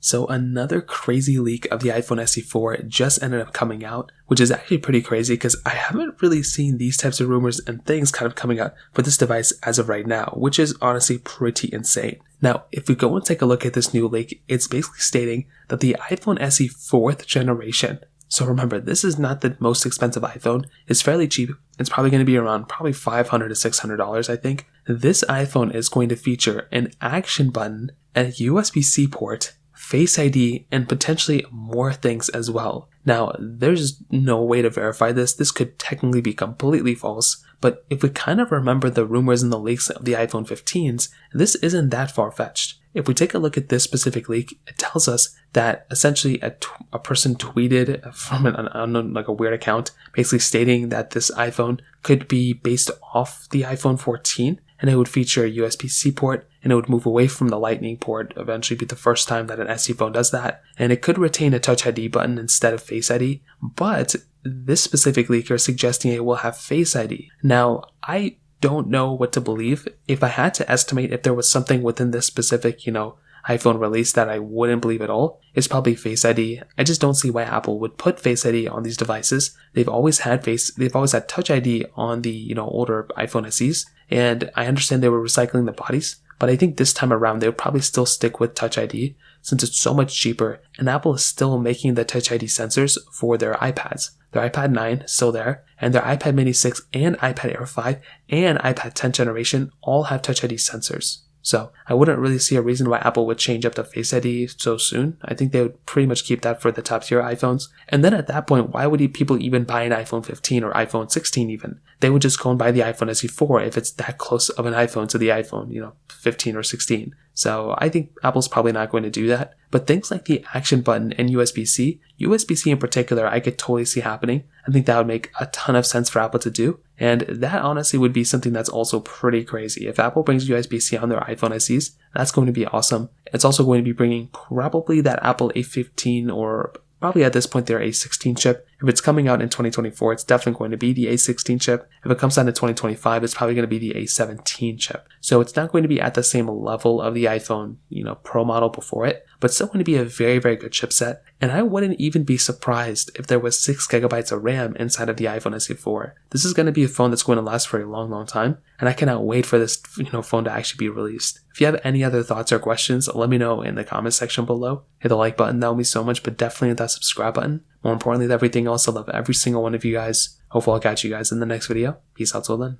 So another crazy leak of the iPhone SE 4 just ended up coming out, which is actually pretty crazy because I haven't really seen these types of rumors and things kind of coming out for this device as of right now, which is honestly pretty insane. Now, if we go and take a look at this new leak, it's basically stating that the iPhone SE 4th generation, so remember, this is not the most expensive iPhone, it's fairly cheap, it's probably going to be around probably $500 to $600 I think. This iPhone is going to feature an action button, a USB-C port, Face ID, and potentially more things as well. Now, there's no way to verify this. This could technically be completely false, but if we kind of remember the rumors and the leaks of the iPhone 15s, this isn't that far-fetched. If we take a look at this specific leak, it tells us that essentially a person tweeted from an unknown, like a weird account, basically stating that this iPhone could be based off the iPhone 14, and it would feature a USB-C port, and it would move away from the Lightning port, eventually be the first time that an SE phone does that, and it could retain a Touch ID button instead of Face ID, but this specific leaker is suggesting it will have Face ID. Now, I don't know what to believe. If I had to estimate if there was something within this specific, iPhone release that I wouldn't believe at all, it's probably Face ID. I just don't see why Apple would put Face ID on these devices. They've always had Touch ID on the, older iPhone SEs, and I understand they were recycling the bodies, but I think this time around they would probably still stick with Touch ID since it's so much cheaper, and Apple is still making the Touch ID sensors for their iPads. Their iPad 9 is still there, and their iPad mini 6 and iPad Air 5 and iPad 10th generation all have Touch ID sensors. So I wouldn't really see a reason why Apple would change up the Face ID so soon. I think they would pretty much keep that for the top tier iPhones. And then at that point, why would people even buy an iPhone 15 or iPhone 16 even? They would just go and buy the iPhone SE 4 if it's that close of an iPhone to the iPhone, 15 or 16. So I think Apple's probably not going to do that. But things like the action button and USB-C in particular, I could totally see happening. I think that would make a ton of sense for Apple to do. And that honestly would be something that's also pretty crazy. If Apple brings USB-C on their iPhone SEs, that's going to be awesome. It's also going to be bringing probably that Apple A15 or probably at this point their A16 chip. If it's coming out in 2024, it's definitely going to be the A16 chip. If it comes out in 2025, it's probably going to be the A17 chip. So it's not going to be at the same level of the iPhone, Pro model before it, but still going to be a very, very good chipset. And I wouldn't even be surprised if there was 6 gigabytes of RAM inside of the iPhone SE 4. This is going to be a phone that's going to last for a long, long time, and I cannot wait for this, phone to actually be released. If you have any other thoughts or questions, let me know in the comment section below. Hit the like button, that would mean so much, but definitely hit that subscribe button. More importantly than everything else, I love every single one of you guys. Hopefully I'll catch you guys in the next video. Peace out till then.